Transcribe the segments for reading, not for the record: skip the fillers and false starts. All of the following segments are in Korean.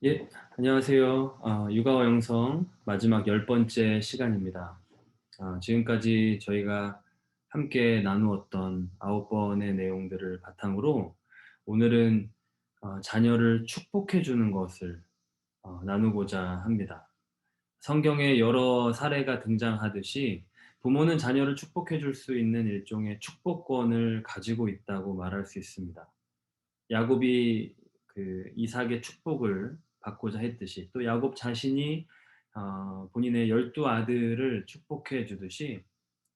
예, 안녕하세요. 육아와 영성 마지막 10번째 시간입니다. 지금까지 저희가 함께 나누었던 9번의 내용들을 바탕으로 오늘은 자녀를 축복해 주는 것을 나누고자 합니다. 성경에 여러 사례가 등장하듯이 부모는 자녀를 축복해 줄 수 있는 일종의 축복권을 가지고 있다고 말할 수 있습니다. 야곱이 그 이삭의 축복을 받고자 했듯이 또 야곱 자신이 본인의 12 아들을 축복해 주듯이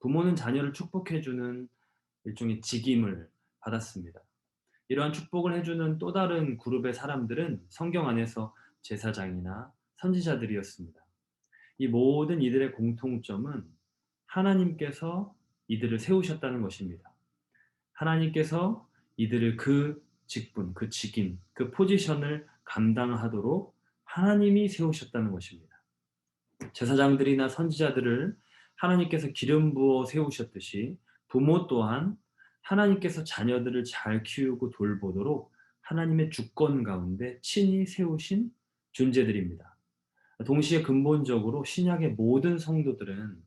부모는 자녀를 축복해 주는 일종의 직임을 받았습니다. 이러한 축복을 해 주는 또 다른 그룹의 사람들은 성경 안에서 제사장이나 선지자들이었습니다. 이 모든 이들의 공통점은 하나님께서 이들을 세우셨다는 것입니다. 하나님께서 이들을 그 직분, 그 직임, 그 포지션을 감당하도록 하나님이 세우셨다는 것입니다. 제사장들이나 선지자들을 하나님께서 기름 부어 세우셨듯이 부모 또한 하나님께서 자녀들을 잘 키우고 돌보도록 하나님의 주권 가운데 친히 세우신 존재들입니다. 동시에 근본적으로 신약의 모든 성도들은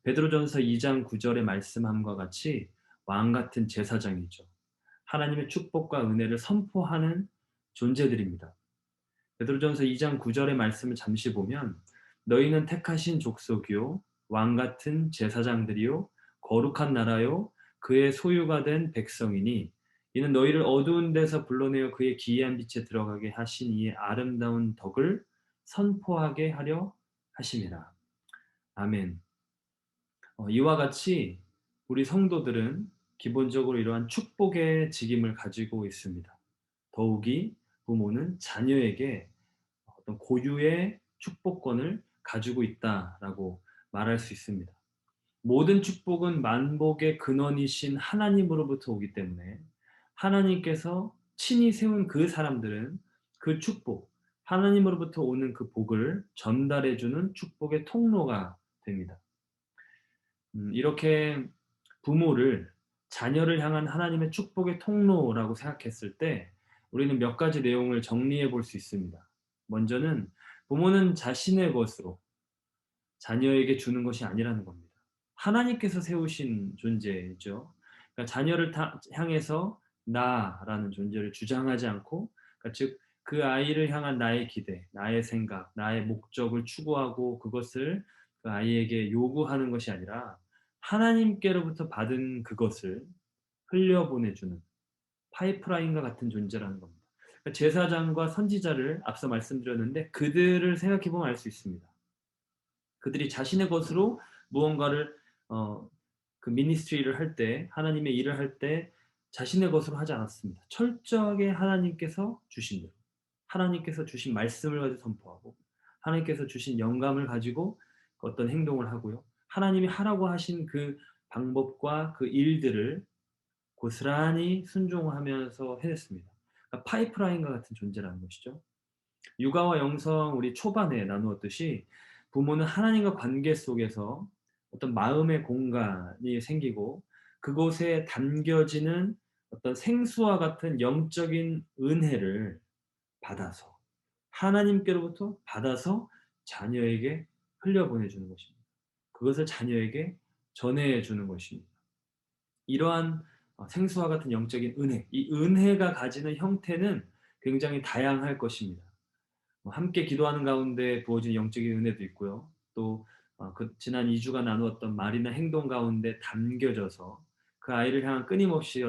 베드로전서 2장 9절의 말씀함과 같이 왕 같은 제사장이죠. 하나님의 축복과 은혜를 선포하는 존재들입니다. 베드로전서 2장 9절의 말씀을 잠시 보면 너희는 택하신 족속이요 왕 같은 제사장들이요 거룩한 나라요 그의 소유가 된 백성이니 이는 너희를 어두운 데서 불러내어 그의 기이한 빛에 들어가게 하신 이의 아름다운 덕을 선포하게 하려 하심이라. 아멘. 이와 같이 우리 성도들은 기본적으로 이러한 축복의 직임을 가지고 있습니다. 더욱이 부모는 자녀에게 어떤 고유의 축복권을 가지고 있다라고 말할 수 있습니다. 모든 축복은 만복의 근원이신 하나님으로부터 오기 때문에 하나님께서 친히 세운 그 사람들은 그 축복, 하나님으로부터 오는 그 복을 전달해 주는 축복의 통로가 됩니다. 이렇게 부모를 자녀를 향한 하나님의 축복의 통로라고 생각했을 때 우리는 몇 가지 내용을 정리해 볼 수 있습니다. 먼저는 부모는 자신의 것으로 자녀에게 주는 것이 아니라는 겁니다. 하나님께서 세우신 존재죠. 그러니까 자녀를 향해서 나라는 존재를 주장하지 않고, 그러니까 즉, 그 아이를 향한 나의 기대, 나의 생각, 나의 목적을 추구하고 그것을 그 아이에게 요구하는 것이 아니라 하나님께로부터 받은 그것을 흘려보내주는 파이프라인과 같은 존재라는 겁니다. 그러니까 제사장과 선지자를 앞서 말씀드렸는데 그들을 생각해 보면 알 수 있습니다. 그들이 자신의 것으로 무언가를 어, 그 미니스트리를 할 때, 하나님의 일을 할 때 자신의 것으로 하지 않았습니다. 철저하게 하나님께서 주신 대로, 하나님께서 주신 말씀을 가지고 선포하고, 하나님께서 주신 영감을 가지고 어떤 행동을 하고요. 하나님이 하라고 하신 그 방법과 그 일들을 고스란히 순종하면서 해냈습니다. 그러니까 파이프라인과 같은 존재라는 것이죠. 육아와 영성 우리 초반에 나누었듯이 부모는 하나님과 관계 속에서 어떤 마음의 공간이 생기고 그곳에 담겨지는 어떤 생수와 같은 영적인 은혜를 받아서 하나님께로부터 받아서 자녀에게 흘려보내주는 것입니다. 그것을 자녀에게 전해주는 것입니다. 이러한 생수와 같은 영적인 은혜, 이 은혜가 가지는 형태는 굉장히 다양할 것입니다. 함께 기도하는 가운데 부어진 영적인 은혜도 있고요. 또 그 지난 2주가 나누었던 말이나 행동 가운데 담겨져서 그 아이를 향한 끊임없이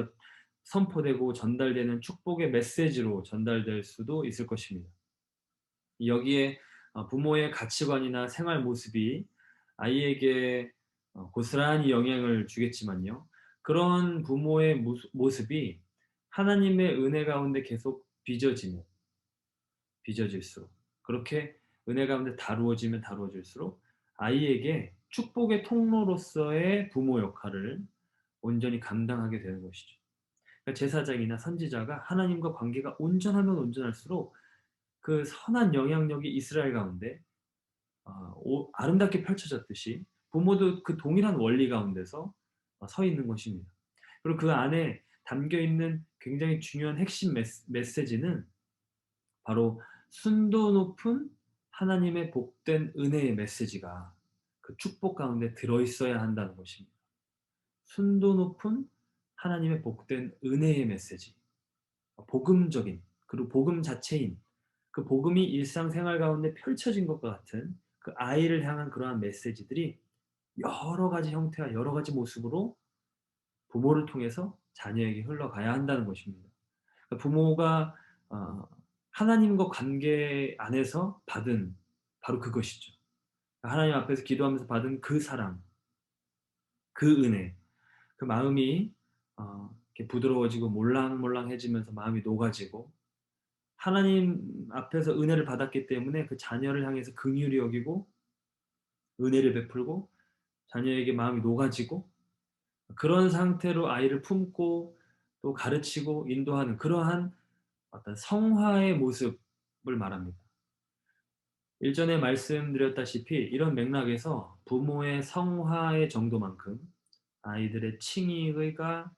선포되고 전달되는 축복의 메시지로 전달될 수도 있을 것입니다. 여기에 부모의 가치관이나 생활 모습이 아이에게 고스란히 영향을 주겠지만요. 그런 부모의 모습이 하나님의 은혜 가운데 계속 빚어질수록 그렇게 은혜 가운데 다루어지면 다루어질수록 아이에게 축복의 통로로서의 부모 역할을 온전히 감당하게 되는 것이죠. 그러니까 제사장이나 선지자가 하나님과 관계가 온전하면 온전할수록 그 선한 영향력이 이스라엘 가운데 아름답게 펼쳐졌듯이 부모도 그 동일한 원리 가운데서 서 있는 것입니다. 그리고 그 안에 담겨 있는 굉장히 중요한 핵심 메시지는 바로 순도 높은 하나님의 복된 은혜의 메시지가 그 축복 가운데 들어있어야 한다는 것입니다. 순도 높은 하나님의 복된 은혜의 메시지, 복음적인, 그리고 복음 자체인, 그 복음이 일상생활 가운데 펼쳐진 것과 같은 그 아이를 향한 그러한 메시지들이 여러 가지 형태와 여러 가지 모습으로 부모를 통해서 자녀에게 흘러가야 한다는 것입니다. 그러니까 부모가 어, 하나님과 관계 안에서 받은 바로 그것이죠. 하나님 앞에서 기도하면서 받은 그 사랑, 그 은혜, 그 마음이 이렇게 부드러워지고 몰랑몰랑해지면서 마음이 녹아지고 하나님 앞에서 은혜를 받았기 때문에 그 자녀를 향해서 긍휼히 여기고 은혜를 베풀고 자녀에게 마음이 녹아지고 그런 상태로 아이를 품고 또 가르치고 인도하는 그러한 어떤 성화의 모습을 말합니다. 일전에 말씀드렸다시피 이런 맥락에서 부모의 성화의 정도만큼 아이들의 칭의가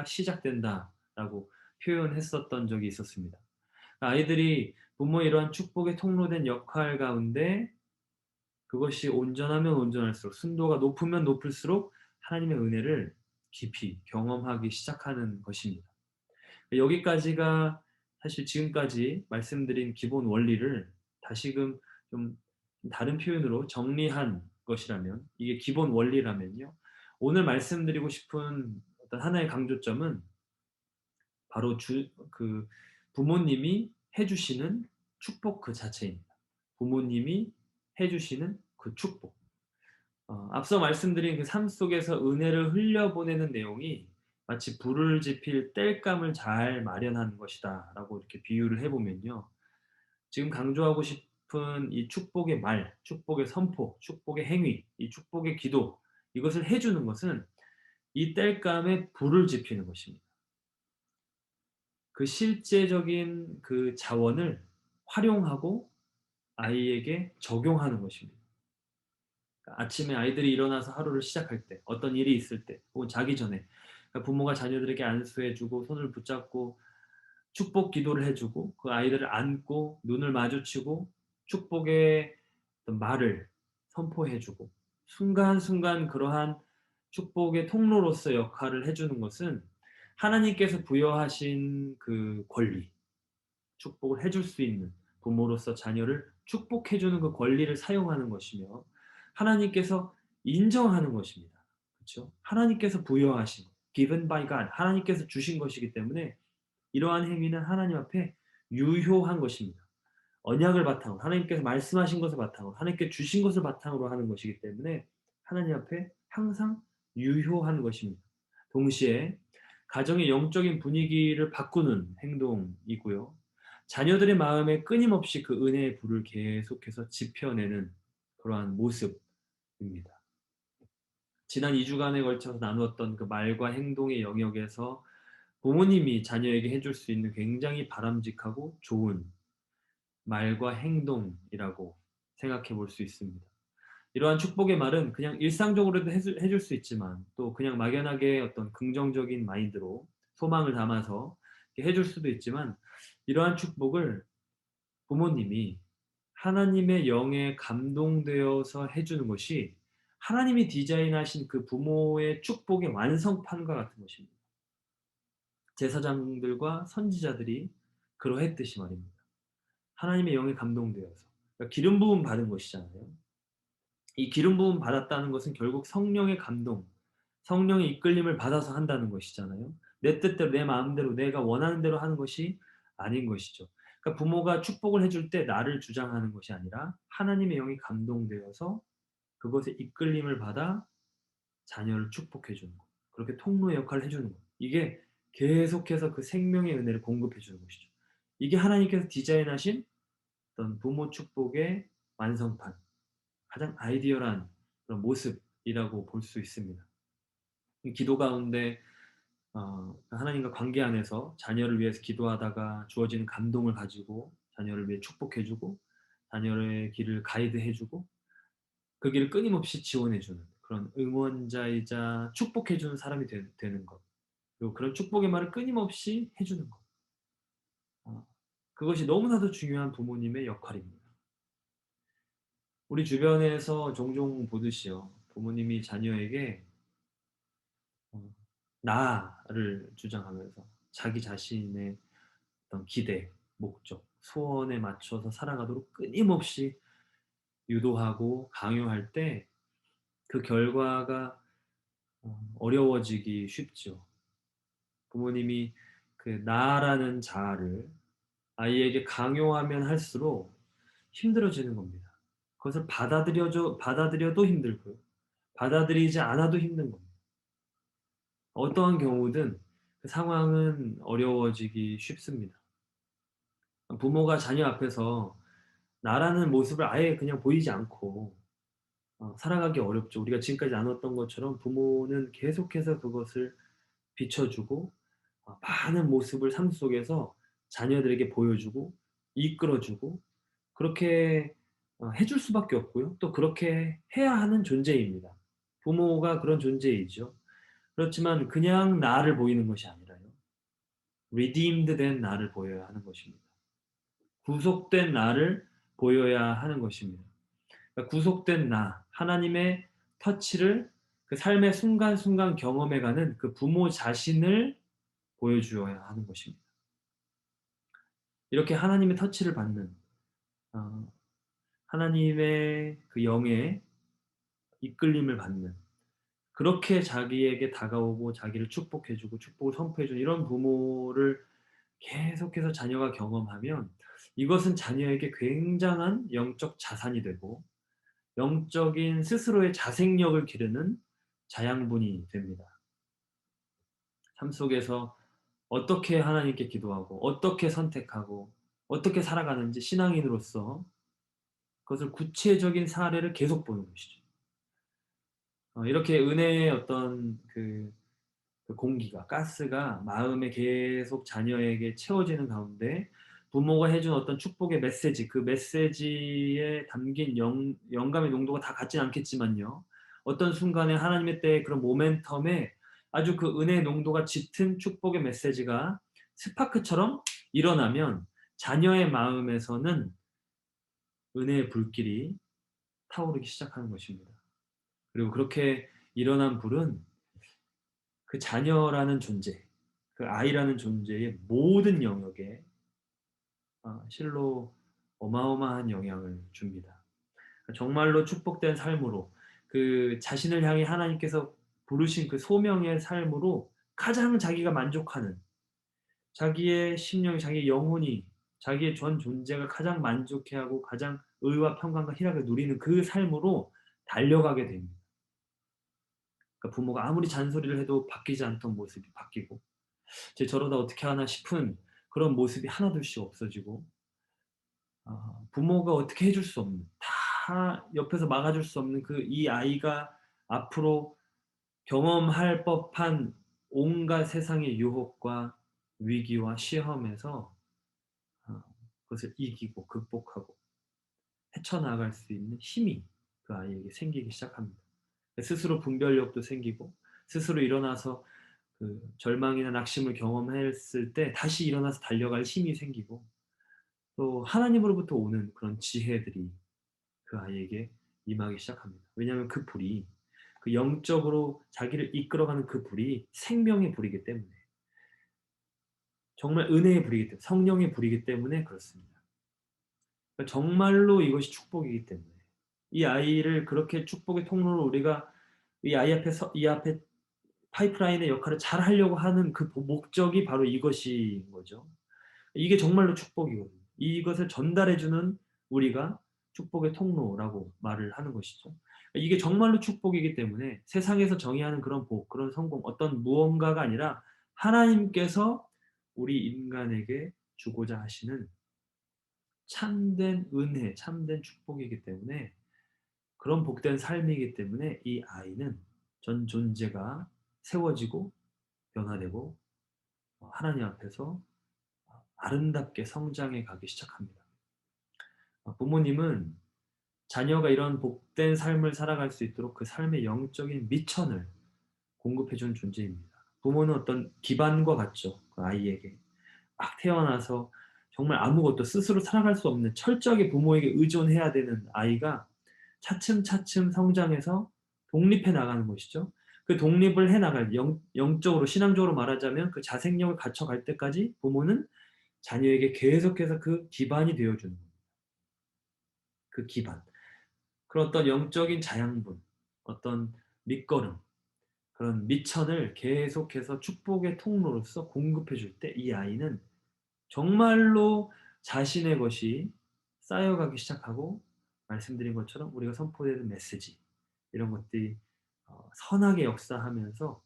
시작된다라고 표현했었던 적이 있었습니다. 아이들이 부모의 이러한 축복의 통로된 역할 가운데 그것이 온전하면 온전할수록 순도가 높으면 높을수록 하나님의 은혜를 깊이 경험하기 시작하는 것입니다. 여기까지가 사실 지금까지 말씀드린 기본 원리를 다시금 좀 다른 표현으로 정리한 것이라면 이게 기본 원리라면요. 오늘 말씀드리고 싶은 어떤 하나의 강조점은 바로 그 부모님이 해 주시는 축복 그 자체입니다. 부모님이 해 주시는 그 축복. 앞서 말씀드린 그 삶 속에서 은혜를 흘려보내는 내용이 마치 불을 지필 땔감을 잘 마련하는 것이다라고 이렇게 비유를 해 보면요. 지금 강조하고 싶은 이 축복의 말, 축복의 선포, 축복의 행위, 이 축복의 기도 이것을 해 주는 것은 이 땔감에 불을 지피는 것입니다. 그 실제적인 그 자원을 활용하고 아이에게 적용하는 것입니다. 아침에 아이들이 일어나서 하루를 시작할 때, 어떤 일이 있을 때, 혹은 자기 전에 부모가 자녀들에게 안수해 주고 손을 붙잡고 축복 기도를 해 주고 그 아이들을 안고 눈을 마주치고 축복의 어떤 말을 선포해 주고 순간순간 그러한 축복의 통로로서 역할을 해 주는 것은 하나님께서 부여하신 그 권리, 축복을 해줄 수 있는 부모로서 자녀를 축복해 주는 그 권리를 사용하는 것이며 하나님께서 인정하는 것입니다. 그렇죠? 하나님께서 부여하신 given by God 하나님께서 주신 것이기 때문에 이러한 행위는 하나님 앞에 유효한 것입니다. 언약을 바탕으로 하나님께서 말씀하신 것을 바탕으로 하나님께 주신 것을 바탕으로 하는 것이기 때문에 하나님 앞에 항상 유효한 것입니다. 동시에 가정의 영적인 분위기를 바꾸는 행동이고요. 자녀들의 마음에 끊임없이 그 은혜의 불을 계속해서 지펴내는 그러한 모습입니다. 지난 2주간에 걸쳐서 나누었던 그 말과 행동의 영역에서 부모님이 자녀에게 해줄 수 있는 굉장히 바람직하고 좋은 말과 행동이라고 생각해 볼 수 있습니다. 이러한 축복의 말은 그냥 일상적으로도 해줄 수 있지만 또 그냥 막연하게 어떤 긍정적인 마인드로 소망을 담아서 해줄 수도 있지만 이러한 축복을 부모님이 하나님의 영에 감동되어서 해주는 것이 하나님이 디자인하신 그 부모의 축복의 완성판과 같은 것입니다. 제사장들과 선지자들이 그러했듯이 말입니다. 하나님의 영에 감동되어서 그러니까 기름 부음 받은 것이잖아요. 이 기름 부음 받았다는 것은 결국 성령의 감동, 성령의 이끌림을 받아서 한다는 것이잖아요. 내 뜻대로 내 마음대로 내가 원하는 대로 하는 것이 아닌 것이죠. 그러니까 부모가 축복을 해줄 때 나를 주장하는 것이 아니라 하나님의 영이 감동되어서 그것에 이끌림을 받아 자녀를 축복해 주는 것. 그렇게 통로의 역할을 해 주는 것. 이게 계속해서 그 생명의 은혜를 공급해 주는 것이죠. 이게 하나님께서 디자인하신 어떤 부모 축복의 완성판, 가장 아이디얼한 그런 모습이라고 볼 수 있습니다. 이 기도 가운데 하나님과 관계 안에서 자녀를 위해서 기도하다가 주어지는 감동을 가지고 자녀를 위해 축복해 주고 자녀의 길을 가이드해 주고 그 길을 끊임없이 지원해 주는 그런 응원자이자 축복해 주는 사람이 되는 것. 그리고 그런 축복의 말을 끊임없이 해 주는 것. 그것이 너무나도 중요한 부모님의 역할입니다. 우리 주변에서 종종 보듯이요. 부모님이 자녀에게 어 나를 주장하면서 자기 자신의 어떤 기대, 목적, 소원에 맞춰서 살아가도록 끊임없이 유도하고 강요할 때 그 결과가 어려워지기 쉽죠. 부모님이 그 나라는 자아를 아이에게 강요하면 할수록 힘들어지는 겁니다. 그것을 받아들여도 힘들고요. 받아들이지 않아도 힘든 겁니다. 어떠한 경우든 그 상황은 어려워지기 쉽습니다. 부모가 자녀 앞에서 나라는 모습을 아예 그냥 보이지 않고 살아가기 어렵죠. 우리가 지금까지 나눴던 것처럼 부모는 계속해서 그것을 비춰주고 많은 모습을 삶 속에서 자녀들에게 보여주고 이끌어 주고 그렇게 해줄 수밖에 없고요. 또 그렇게 해야 하는 존재입니다. 부모가 그런 존재이죠. 그렇지만 그냥 나를 보이는 것이 아니라요. redeemed 된 나를 보여야 하는 것입니다. 구속된 나를 보여야 하는 것입니다. 그러니까 구속된 나, 하나님의 터치를 그 삶의 순간순간 경험해가는 그 부모 자신을 보여주어야 하는 것입니다. 이렇게 하나님의 터치를 받는 어 하나님의 그 영의 이끌림을 받는 그렇게 자기에게 다가오고 자기를 축복해 주고 축복을 선포해 주는 이런 부모를 계속해서 자녀가 경험하면 이것은 자녀에게 굉장한 영적 자산이 되고 영적인 스스로의 자생력을 기르는 자양분이 됩니다. 삶 속에서 어떻게 하나님께 기도하고 어떻게 선택하고 어떻게 살아가는지 신앙인으로서 그것을 구체적인 사례를 계속 보는 것이죠. 이렇게 은혜의 어떤 그 공기가 가스가 마음에 계속 자녀에게 채워지는 가운데 부모가 해준 어떤 축복의 메시지 그 메시지에 담긴 영감의 농도가 다 같지는 않겠지만요. 어떤 순간에 하나님의 때의 그런 모멘텀에 아주 그 은혜의 농도가 짙은 축복의 메시지가 스파크처럼 일어나면 자녀의 마음에서는 은혜의 불길이 타오르기 시작하는 것입니다. 그리고 그렇게 일어난 불은 그 자녀라는 존재, 그 아이라는 존재의 모든 영역에 실로 어마어마한 영향을 줍니다. 정말로 축복된 삶으로 그 자신을 향해 하나님께서 부르신 그 소명의 삶으로 가장 자기가 만족하는 자기의 심령이 자기의 영혼이 자기의 전 존재가 가장 만족해하고 가장 의와 평강과 희락을 누리는 그 삶으로 달려가게 됩니다. 그러니까 부모가 아무리 잔소리를 해도 바뀌지 않던 모습이 바뀌고 '쟤 저러다 어떻게 하나.' 싶은 그런 모습이 하나둘씩 없어지고 부모가 어떻게 해줄 수 없는 다 옆에서 막아줄 수 없는 그 이 아이가 앞으로 경험할 법한 온갖 세상의 유혹과 위기와 시험에서 어 그것을 이기고 극복하고 헤쳐나갈 수 있는 힘이 그 아이에게 생기기 시작합니다. 스스로 분별력도 생기고 스스로 일어나서 그 절망이나 낙심을 경험했을 때 다시 일어나서 달려갈 힘이 생기고 또 하나님으로부터 오는 그런 지혜들이 그 아이에게 임하기 시작합니다. 왜냐하면 그 불이 그 영적으로 자기를 이끌어가는 그 불이 생명의 불이기 때문에 정말 은혜의 불이기 때문에 성령의 불이기 때문에 그렇습니다. 그러니까 정말로 이것이 축복이기 때문에 이 아이를 그렇게 축복의 통로로 우리가 이 앞에 파이프라인의 역할을 잘하려고 하는 그 목적이 바로 이것인 거죠. 이게 정말로 축복이거든요. 이것을 전달해 주는 우리가 축복의 통로라고 말을 하는 것이죠. 이게 정말로 축복이기 때문에 세상에서 정의하는 그런 복, 그런 성공, 어떤 무언가가 아니라 하나님께서 우리 인간에게 주고자 하시는 참된 은혜, 참된 축복이기 때문에 그런 복된 삶이기 때문에 이 아이는 전 존재가 세워지고 변화되고 하나님 앞에서 아름답게 성장해 가기 시작합니다. 부모님은 자녀가 이런 복된 삶을 살아갈 수 있도록 그 삶의 영적인 미천을 공급해 주는 존재입니다. 부모는 어떤 기반과 같죠. 그 아이에게 막 태어나서 정말 아무것도 스스로 살아갈 수 없는 철저하게 부모에게 의존해야 되는 아이가 차츰차츰 성장해서 독립해 나가는 것이죠. 그 독립을 해 나갈 영적으로 신앙적으로 말하자면 그 자생력을 갖춰갈 때까지 부모는 자녀에게 계속해서 그 기반이 되어 주는 겁니다. 그 기반. 그런 어떤 영적인 자양분, 어떤 밑거름, 그런 밑천을 계속해서 축복의 통로로서 공급해 줄 때 이 아이는 정말로 자신의 것이 쌓여가기 시작하고, 말씀드린 것처럼 우리가 선포되는 메시지 이런 것들이 선하게 역사하면서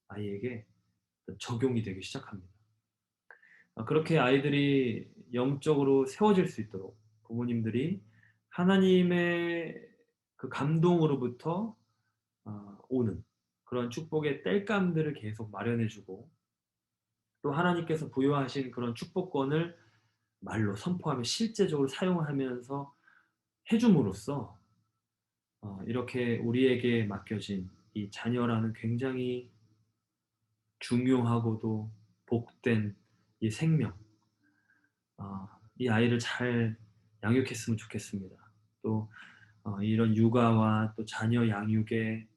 아이에게 적용이 되기 시작합니다. 그렇게 아이들이 영적으로 세워질 수 있도록 부모님들이 하나님의 그 감동으로부터 오는 그런 축복의 땔감들을 계속 마련해 주고, 또 하나님께서 부여하신 그런 축복권을 말로 선포하며 실제적으로 사용하면서 해 줌으로써 이렇게 우리에게 맡겨진 이 자녀라는 굉장히 중요하고도 복된 이 생명, 이 아이를 잘 양육했으면 좋겠습니다. 또 이런 육아와 또 자녀 양육의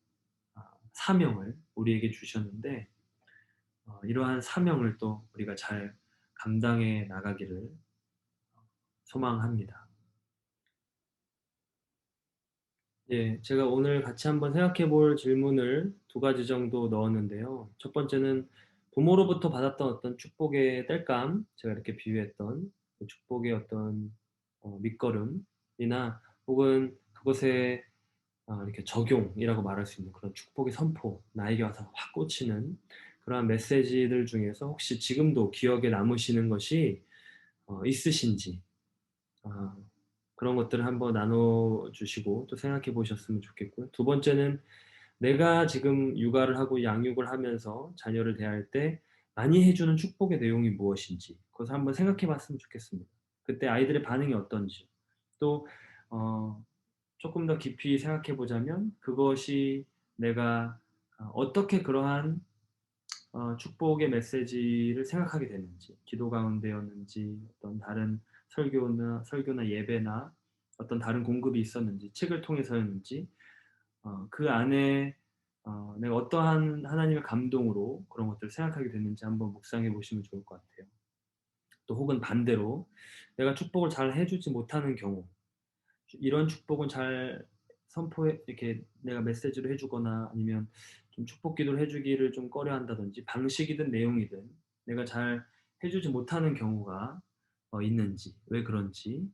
사명을 우리에게 주셨는데, 이러한 사명을 또 우리가 잘 감당해 나가기를 소망합니다. 예. 제가 오늘 같이 한번 생각해 볼 질문을 두 가지 정도 넣었는데요. 첫 번째는 부모로부터 받았던 어떤 축복의 땔감, 제가 이렇게 비유했던 그 축복의 어떤 밑거름이나 혹은 그것에 이렇게 적용이라고 말할 수 있는 그런 축복의 선포, 나에게 와서 확 꽂히는 그러한 메시지들 중에서 혹시 지금도 기억에 남으시는 것이 있으신지, 아 그런 것들을 한번 나눠 주시고 또 생각해 보셨으면 좋겠고요. 두 번째는 내가 지금 육아를 하고 양육을 하면서 자녀를 대할 때 많이 해 주는 축복의 내용이 무엇인지 그것을 한번 생각해 봤으면 좋겠습니다. 그때 아이들의 반응이 어떤지, 또 쪼끔 더 깊이 생각해 보자면 그것이 내가 어떻게 그러한 축복의 메시지를 생각하게 됐는지, 기도 가운데였는지, 어떤 다른 설교나 예배나 어떤 다른 공급이 있었는지, 책을 통해서였는지, 그 안에 내가 어떠한 하나님의 감동으로 그런 것들을 생각하게 됐는지 한번 묵상해 보시면 좋을 것 같아요. 또 혹은 반대로 내가 축복을 잘 해 주지 못하는 경우, 이런 축복은 잘 선포해 이렇게 내가 메시지로 해 주거나 아니면 좀 축복 기도를 해 주기를 좀 꺼려 한다든지, 방식이든 내용이든 내가 잘 해 주지 못하는 경우가 있는지, 왜 그런지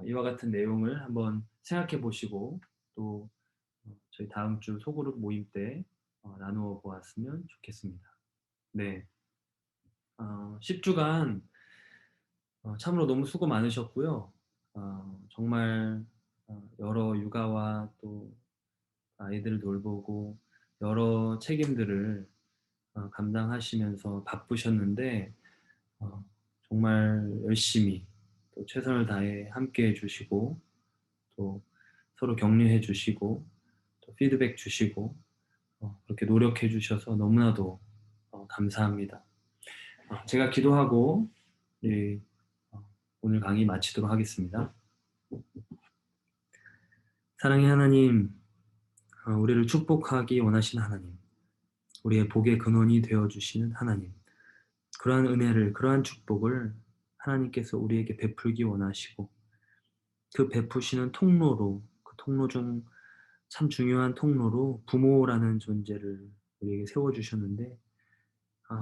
이와 같은 내용을 한번 생각해 보시고, 또 저희 다음 주 소그룹 모임 때 나누어 보았으면 좋겠습니다. 네. 10 주간 참으로 너무 수고 많으셨고요. 정말 여러 육아와 또 아이들을 돌보고 여러 책임들을 감당하시면서 바쁘셨는데, 정말 열심히 또 최선을 다해 함께해 주시고, 또 서로 격려해 주시고, 또 피드백 주시고, 그렇게 노력해 주셔서 너무나도 감사합니다. 제가 기도하고 이 어 오늘 강의 마치도록 하겠습니다. 사랑의 하나님, 우리를 축복하기 원하시는 하나님, 우리의 복의 근원이 되어 주시는 하나님, 그러한 은혜를, 그러한 축복을 하나님께서 우리에게 베풀기 원하시고, 그 베푸시는 통로로, 그 통로 중 참 중요한 통로로 부모라는 존재를 우리에게 세워 주셨는데,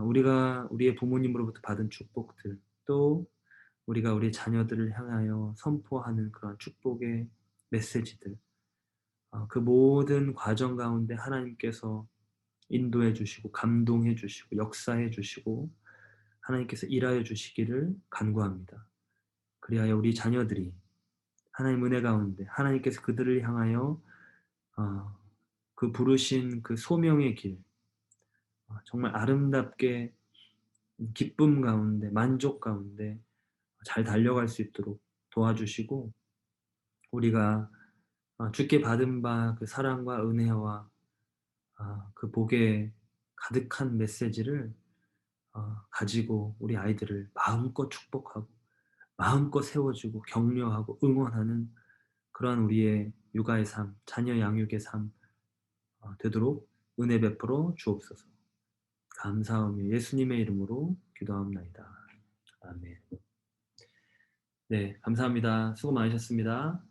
우리가 우리의 부모님으로부터 받은 축복들, 또 우리가 우리 자녀들을 향하여 선포하는 그런 축복의 메시지들, 그 모든 과정 가운데 하나님께서 인도해 주시고 감동해 주시고 역사해 주시고 하나님께서 일하여 주시기를 간구합니다. 그리하여 우리 자녀들이 하나님 은혜 가운데 하나님께서 그들을 향하여 어 그 부르신 그 소명의 길, 정말 아름답게 기쁨 가운데 만족 가운데 잘 달려갈 수 있도록 도와주시고, 우리가 주께 받은 바 그 사랑과 은혜와 그 복의 가득한 메시지를 가지고 우리 아이들을 마음껏 축복하고 마음껏 세워주고 격려하고 응원하는 그러한 우리의 육아의 삶, 자녀 양육의 삶 되도록 은혜 베풀어 주옵소서. 감사하며 예수님의 이름으로 기도하옵나이다. 아멘. 네, 감사합니다. 수고 많으셨습니다.